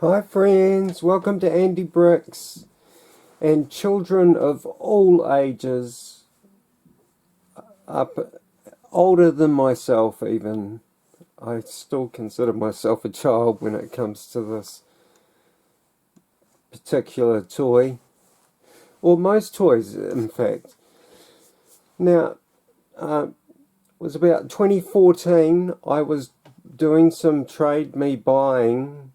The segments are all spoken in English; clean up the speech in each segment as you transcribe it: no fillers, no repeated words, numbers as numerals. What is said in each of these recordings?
Hi friends, welcome to Andy Bricks, and children of all ages, up older than myself even. I still consider myself a child when it comes to this particular toy, or most toys in fact. Now, it was about 2014, I was doing some trade me buying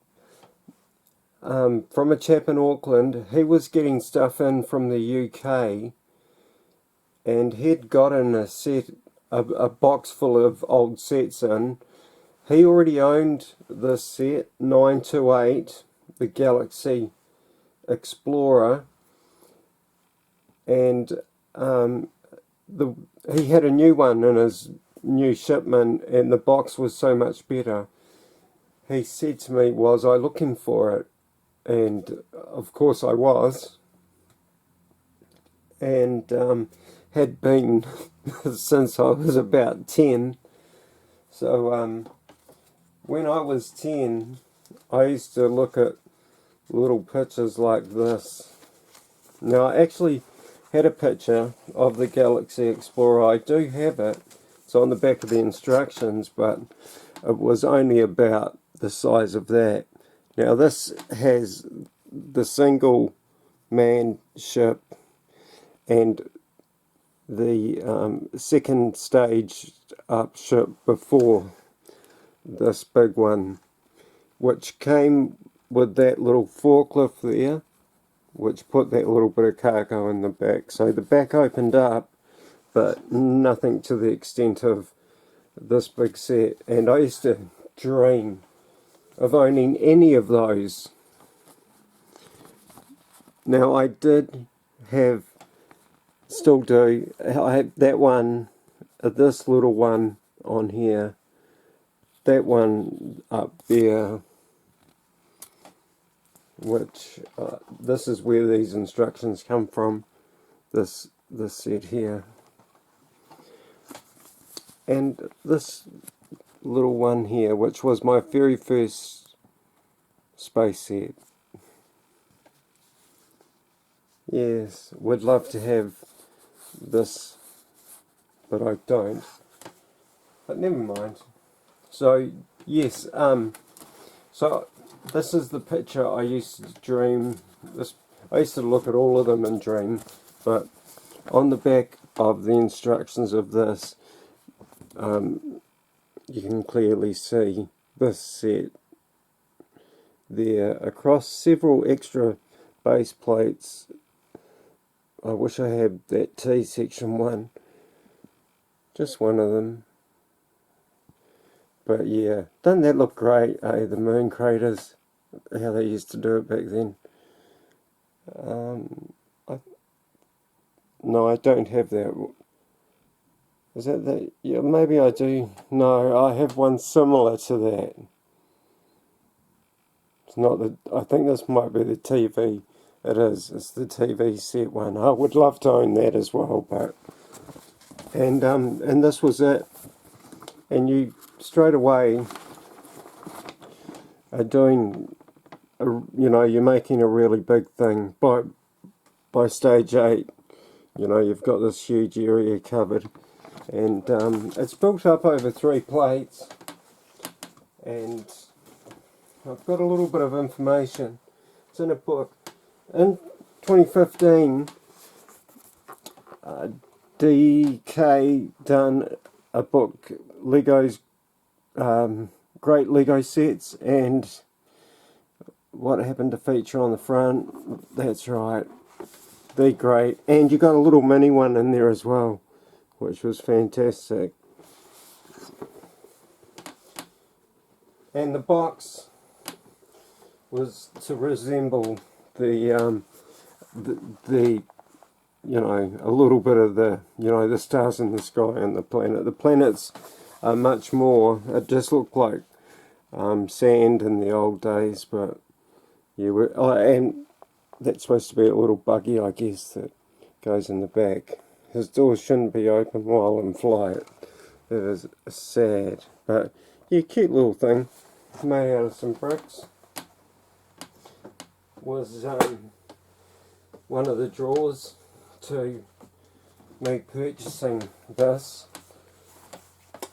from a chap in Auckland. He was getting stuff in from the UK, and he'd gotten a box full of old sets in. He already owned this set, 928, the Galaxy Explorer, and he had a new one in his new shipment, and the box was so much better. He said to me, was I looking for it? And of course I was, and had been since I was about 10. So when I was 10, I used to look at little pictures like this. Now, I actually had a picture of the Galaxy Explorer. I do have it. It's on the back of the instructions, but it was only about the size of that. Now, this has the single man ship and the second stage up ship before this big one, which came with that little forklift there, which put that little bit of cargo in the back. So the back opened up, but nothing to the extent of this big set. And I used to dream of owning any of those. Now, I did have, still do, I have that one, this little one on here, that one up there, which this is where these instructions come from, this set here, and this little one here, which was my very first space set. Yes, would love to have this, but I don't. But never mind. So yes, so this is the picture I used to dream. I used to look at all of them and dream, but on the back of the instructions of this, you can clearly see this set there across several extra base plates. I wish I had that T section one, just one of them. But yeah, doesn't that look great, the moon craters, how they used to do it back then. No, I don't have that. Is that the, yeah, maybe I do. No, I have one similar to that. It's not the, I think this might be the TV. It is, it's the TV set one. I would love to own that as well, but, and this was it. And you straight away are doing, you're making a really big thing. By stage 8, you've got this huge area covered, and it's built up over 3 plates, and I've got a little bit of information. It's in a book. In 2015, DK done a book, Lego's Great Lego Sets, and what happened to feature on the front. That's right, they're great, and you got a little mini one in there as well, which was fantastic. And the box was to resemble the a little bit of the stars in the sky and the planet. The planets are much more, it just looked like sand in the old days, but and that's supposed to be a little buggy, I guess, that goes in the back. His doors shouldn't be open while in flight. It is sad, but yeah, cute little thing, made out of some bricks. was one of the draws to me purchasing this,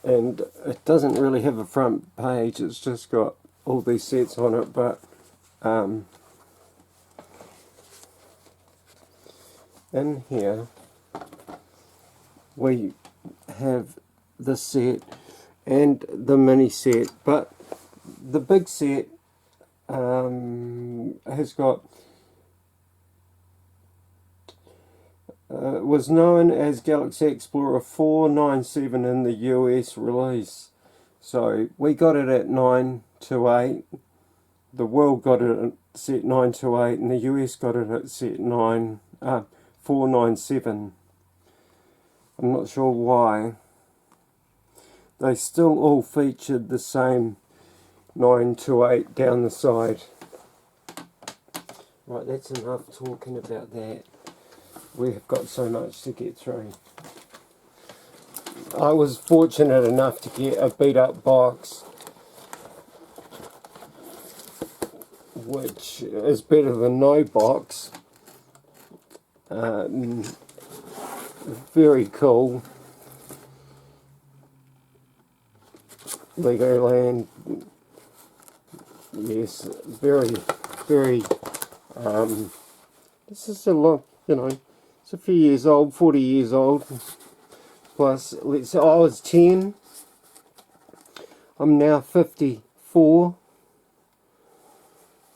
and it doesn't really have a front page, it's just got all these sets on it, but in here we have the set and the mini set, but the big set has got was known as Galaxy Explorer 497 in the US release. So we got it at 928, the world got it at set 928, and the US got it at set 497. I'm not sure why. They still all featured the same 928 down the side. Right, that's enough talking about that. We have got so much to get through. I was fortunate enough to get a beat up box, which is better than no box. Very cool. LEGOLAND. Yes, very, this is a lot, you know, it's a few years old, 40 years old. Plus, let's say I was 10, I'm now 54.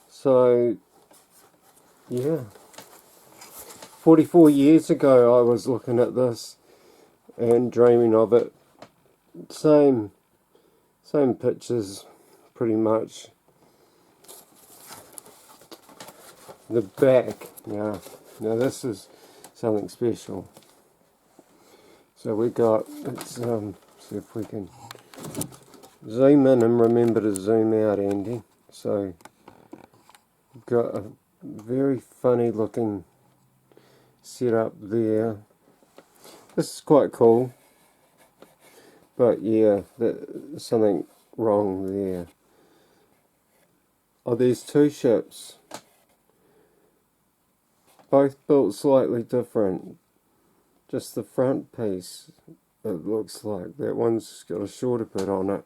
So, yeah. 44 years ago I was looking at this and dreaming of it. Same pictures, pretty much. The back, now this is something special. So we got, let's see if we can zoom in and remember to zoom out, Andy. So we've got a very funny looking setup there. This is quite cool, but yeah, there's something wrong there. Oh, there's two ships, both built slightly different. Just the front piece, it looks like. That one's got a shorter bit on it,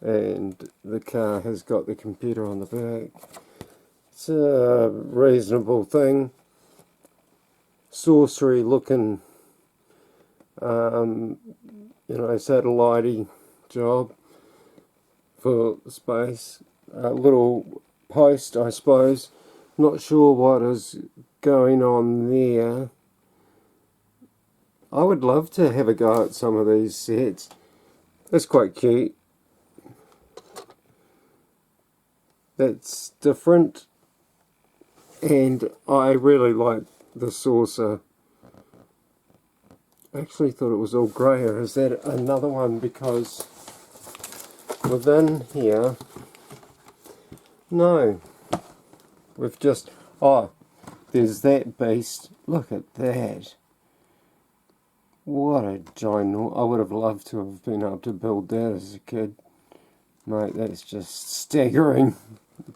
and the car has got the computer on the back. It's a reasonable thing. Saucery looking, you know, satellite-y job for space. A little post, I suppose. Not sure what is going on there. I would love to have a go at some of these sets. That's quite cute. That's different. And I really like the saucer. I actually thought it was all grey, or is that another one? Because within here, no. We've just, oh, there's that beast. Look at that. What a giant! I would have loved to have been able to build that as a kid. Mate, that's just staggering.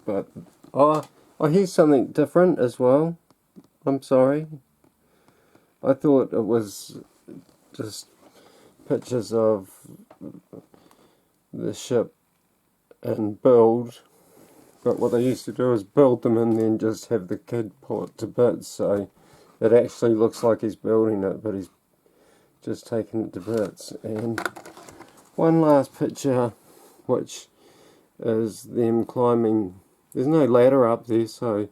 But, oh, here's something different as well. I'm sorry. I thought it was just pictures of the ship and build. But what they used to do is build them and then just have the kid pull it to bits. So it actually looks like he's building it, but he's just taking it to bits. And one last picture, which is them climbing. There's no ladder up there, so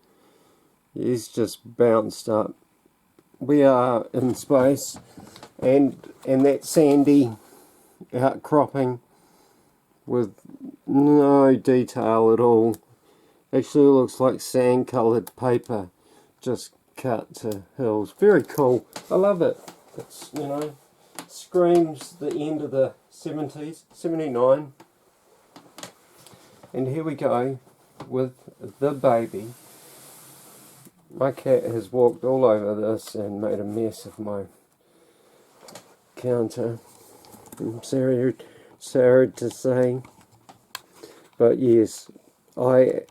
he's just bounced up. We are in space, and that sandy outcropping with no detail at all. Actually looks like sand coloured paper just cut to hills. Very cool. I love it. It's, you know, screams the end of the 70s, 79. And here we go with the baby. My cat has walked all over this and made a mess of my counter. I'm sorry to say. But yes, I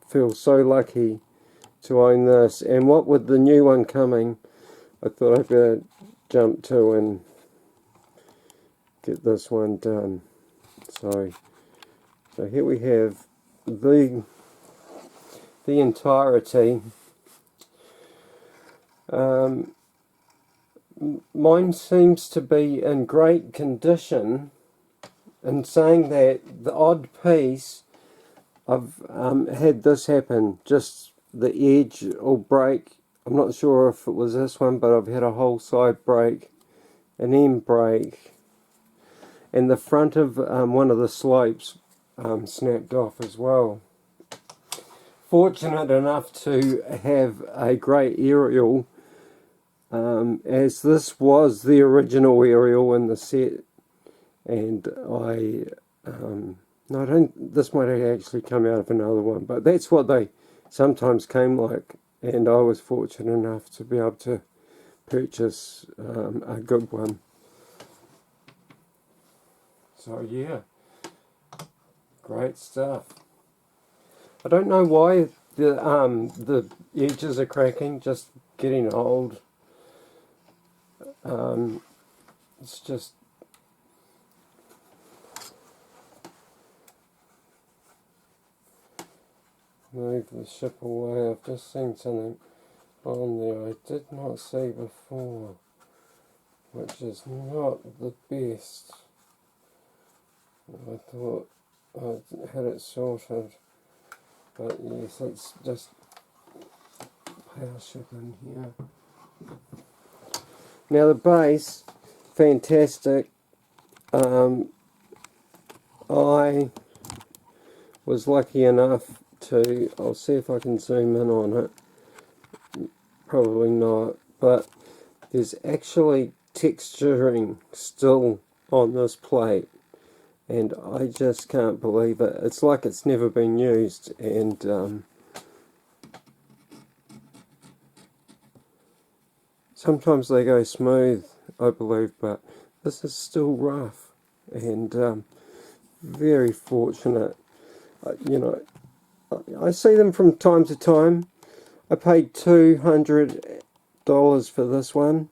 feel so lucky to own this. And what with the new one coming, I thought I'd better jump to and get this one done. So here we have the entirety. Mine seems to be in great condition. In saying that, the odd piece, I've had this happen, just the edge will break. I'm not sure if it was this one, but I've had a whole side break, an end break, and the front of one of the slopes snapped off as well. Fortunate enough to have a great aerial, as this was the original aerial in the set, and no, I don't. This might have actually come out of another one, but that's what they sometimes came like, and I was fortunate enough to be able to purchase a good one. So yeah, great stuff. I don't know why the edges are cracking. Just getting old. It's just. Move the ship away. I've just seen something on there I did not see before, which is not the best. I thought I had it sorted, but yes, let's just power ship in here. Now the base, fantastic. I was lucky enough to, I'll see if I can zoom in on it, probably not, but there's actually texturing still on this plate, and I just can't believe it. It's like it's never been used, and sometimes they go smooth, I believe, but this is still rough, and very fortunate. You know, I see them from time to time. I paid $200 for this one,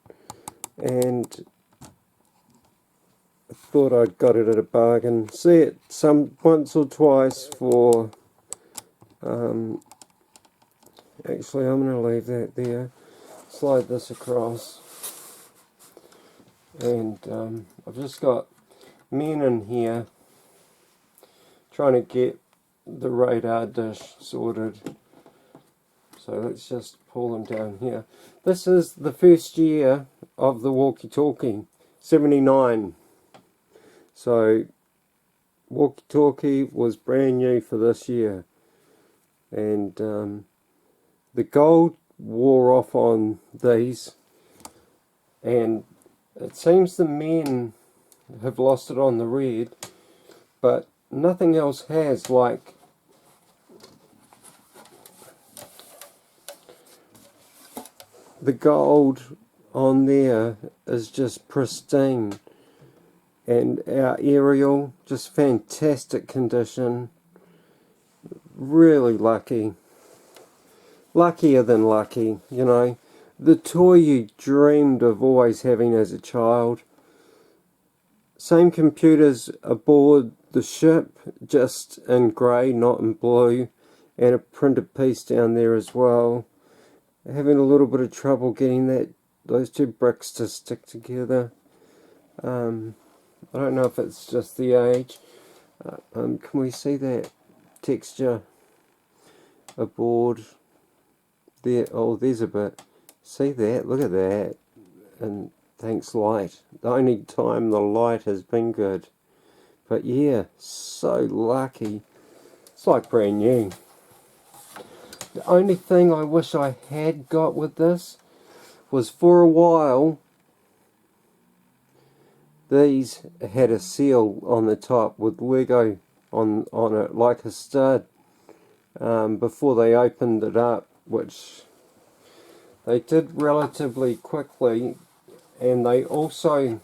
and I thought I'd got it at a bargain. See it once or twice for. Actually, I'm going to leave that there. Slide this across, and I've just got men in here trying to get the radar dish sorted. So let's just pull them down here. This is the first year of the walkie-talkie, 79. So walkie-talkie was brand new for this year, and the gold wore off on these, and it seems the men have lost it on the red, but nothing else has. Like the gold on there is just pristine, and our aerial, just fantastic condition. Really lucky. Luckier than lucky, you know. The toy you dreamed of always having as a child. Same computers aboard the ship, just in grey, not in blue, and a printed piece down there as well. Having a little bit of trouble getting those two bricks to stick together. I don't know if it's just the age. Can we see that texture aboard there? Oh, there's a bit. See that? Look at that. And thanks light. The only time the light has been good. But yeah, so lucky. It's like brand new. The only thing I wish I had got with this was, for a while, these had a seal on the top with Lego on it, like a stud, before they opened it up, which they did relatively quickly, and they also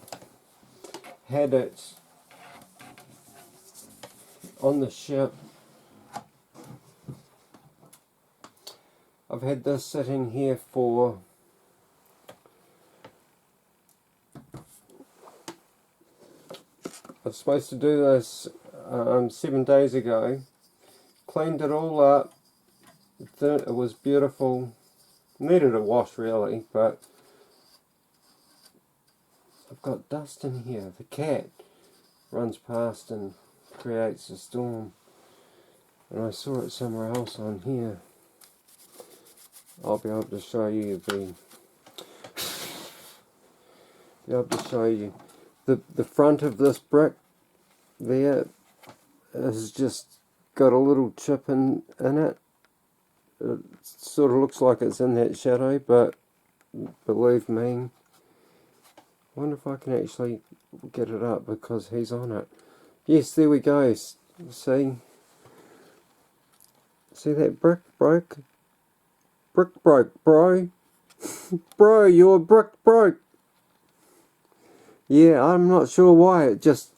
had it on the ship I've had this sitting here for I was supposed to do this 7 days ago. Cleaned it all up. It was beautiful. Needed a wash really, but I've got dust in here. The cat runs past and creates a storm. And I saw it somewhere else on here. I'll be able to show you the front of this brick there has just got a little chip in it. It sort of looks like it's in that shadow, but believe me, I wonder if I can actually get it up because he's on it. Yes, there we go. See that brick broke? Brick broke, bro. Bro, your brick broke. Yeah, I'm not sure why. It just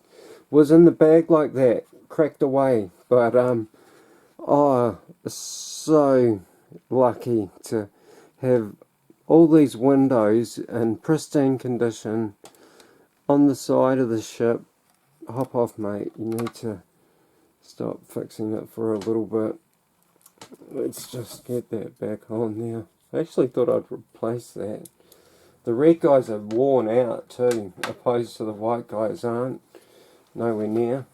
was in the bag like that, cracked away. But oh, so lucky to have all these windows in pristine condition on the side of the ship. Hop off, mate. You need to stop fixing it for a little bit. Let's just get that back on there. I actually thought I'd replace that. The red guys are worn out too, opposed to the white guys aren't. Nowhere near.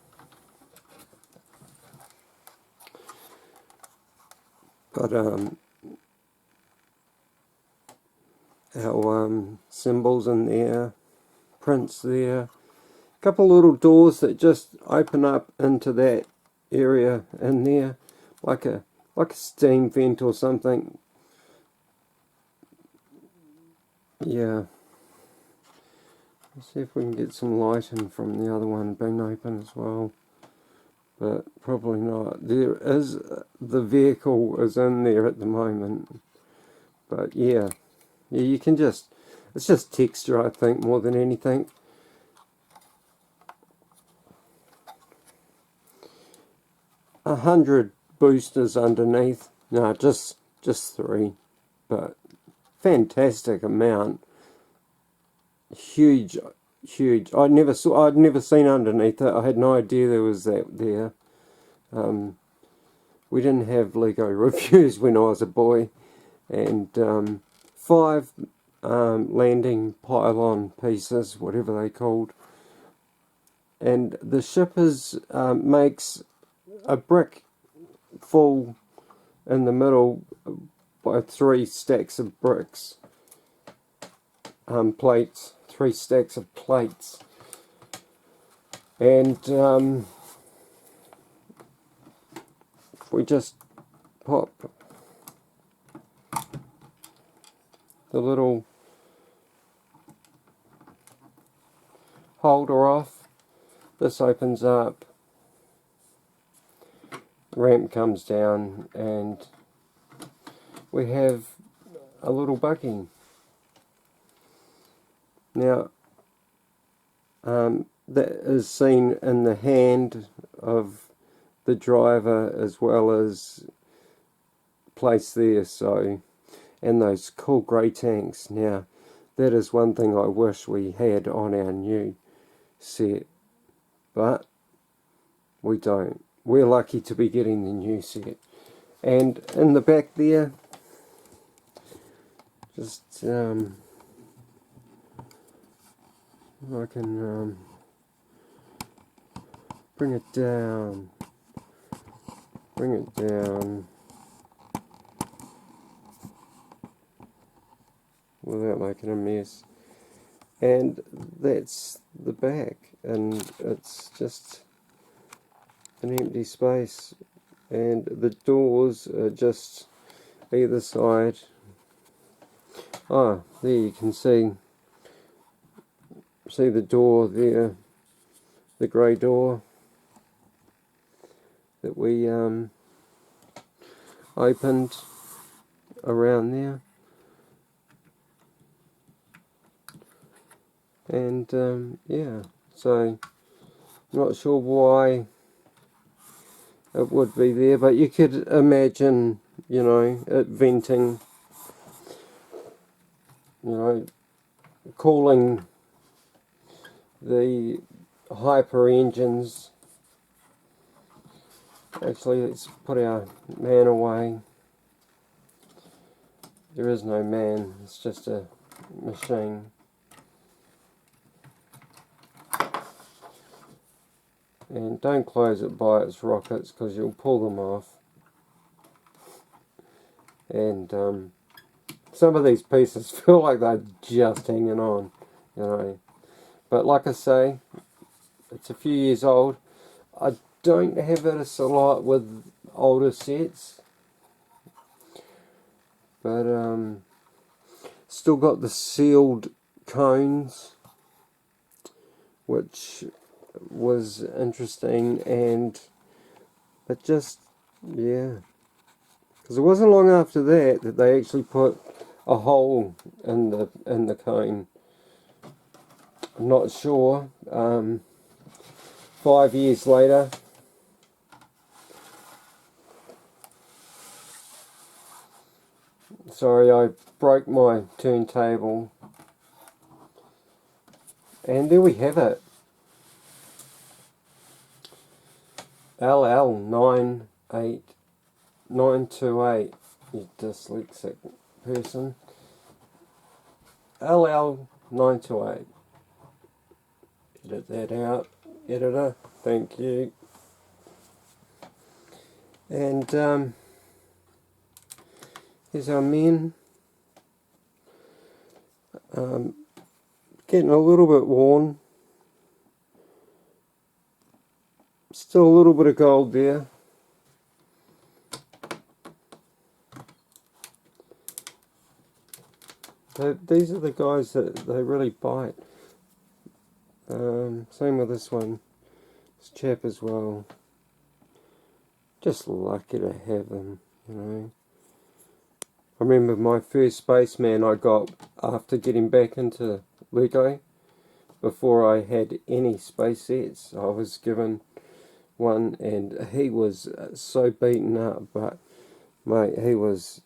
Got our symbols in there, prints there. A couple little doors that just open up into that area in there, like a steam vent or something. Yeah. Let's see if we can get some light in from the other one being open as well. But probably not. There is, the vehicle is in there at the moment. But yeah. Yeah, you can just, it's just texture I think more than anything. A 100 boosters underneath. No, just 3. But fantastic amount. Huge. I'd never seen underneath it. I had no idea there was that there. We didn't have Lego reviews when I was a boy, and 5 landing pylon pieces, whatever they called. And the ship makes a brick full in the middle by 3 stacks of bricks. Plates, 3 stacks of plates, and if we just pop the little holder off, this opens up, ramp comes down, and we have a little buggy. Now, that is seen in the hand of the driver as well as placed there, so, and those cool grey tanks. Now, that is one thing I wish we had on our new set, but we don't. We're lucky to be getting the new set. And in the back there, just I can bring it down without making a mess, and that's the back, and it's just an empty space, and the doors are just either side. Ah, there you can see the door there, the grey door that we opened around there, and yeah, so not sure why it would be there, but you could imagine you know, it venting, you know, cooling the hyper engines. Actually, let's put our man away. There is no man, it's just a machine. And don't close it by its rockets because you'll pull them off. And some of these pieces feel like they're just hanging on, you know. But like I say, it's a few years old. I don't have it a lot with older sets. But still got the sealed cones, which was interesting, and it just, yeah, because it wasn't long after that they actually put a hole in the cone. I'm not sure. 5 years later, sorry, I broke my turntable, and there we have it. LL98928, you dyslexic person. LL928. Edit that out, editor. Thank you. And here's our men. Getting a little bit worn. Still a little bit of gold there. These are the guys that they really bite. Same with this one. This chap as well. Just lucky to have them, you know. I remember my first spaceman I got after getting back into Lego. Before I had any space sets, I was given one, and he was so beaten up, but mate, he was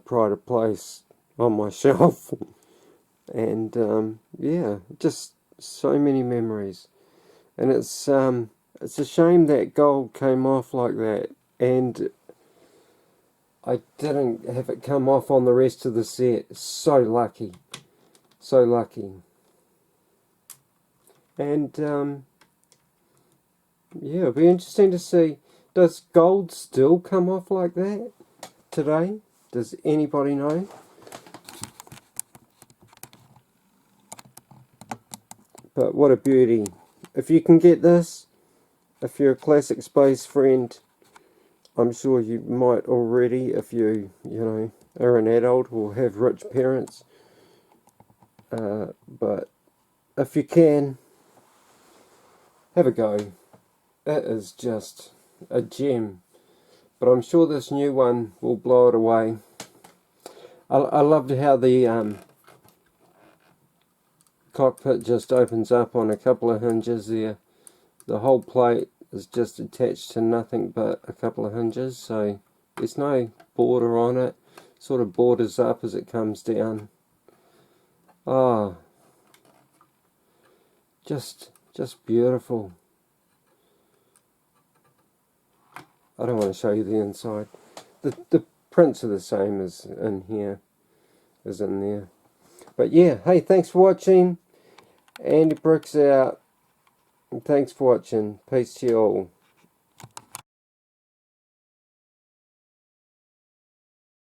pride of place on my shelf. And yeah, just so many memories. And it's a shame that gold came off like that, and I didn't have it come off on the rest of the set. So lucky, so lucky. And yeah, it'll be interesting to see, does gold still come off like that today? Does anybody know? But what a beauty. If you can get this, if you're a classic space friend, I'm sure you might already, if you know, are an adult or have rich parents. But if you can, have a go. It is just a gem. But I'm sure this new one will blow it away. I loved how the cockpit just opens up on a couple of hinges there. The whole plate is just attached to nothing but a couple of hinges, so there's no border on it. Sort of borders up as it comes down. Ah, just beautiful. I don't want to show you the inside. The prints are the same as in here, as in there. But yeah, hey, thanks for watching. Andy Bricks out. And thanks for watching. Peace to you all.